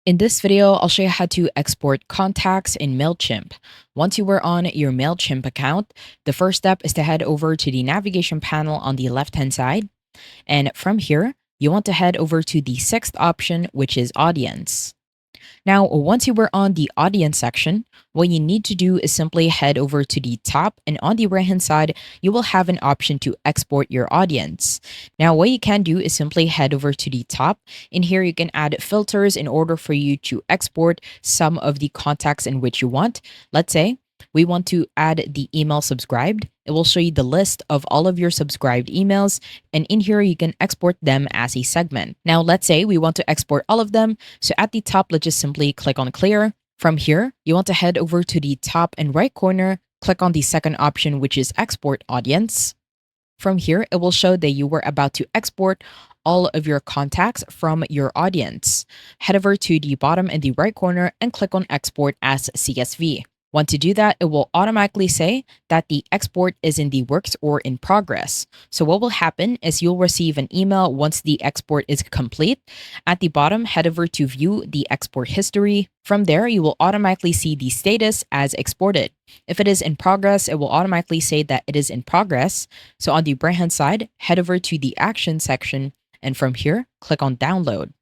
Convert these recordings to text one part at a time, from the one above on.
In this video, I'll show you how to export contacts in Mailchimp. Once you are on your Mailchimp account, the first step is to head over to the navigation panel on the left-hand side. And from here, you want to head over to the sixth option, which is Audience. Now, once you were on the audience section, what you need to do is simply head over to the top, and on the right hand side, you will have an option to export your audience. Now, what you can do is simply head over to the top. In here, you can add filters in order for you to export some of the contacts in which you want. Let's say we want to add the email subscribed. It will show you the list of all of your subscribed emails, and in here you can export them as a segment. Now, let's say we want to export all of them. So at the top, let's just simply click on clear. From here, you want to head over to the top and right corner, click on the second option, which is export audience. From here, it will show that you were about to export all of your contacts from your audience. Head over to the bottom in the right corner and click on export as CSV. Once you do that, it will automatically say that the export is in the works or in progress. So what will happen is you'll receive an email once the export is complete. At the bottom, head over to view the export history. From there, you will automatically see the status as exported. If it is in progress, it will automatically say that it is in progress. So on the right-hand side, head over to the action section, and from here, click on download.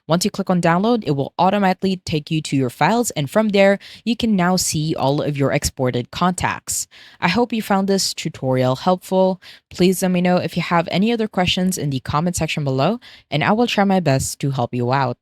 Once you click on download, it will automatically take you to your files, and from there, you can now see all of your exported contacts. I hope you found this tutorial helpful. Please let me know if you have any other questions in the comment section below, and I will try my best to help you out.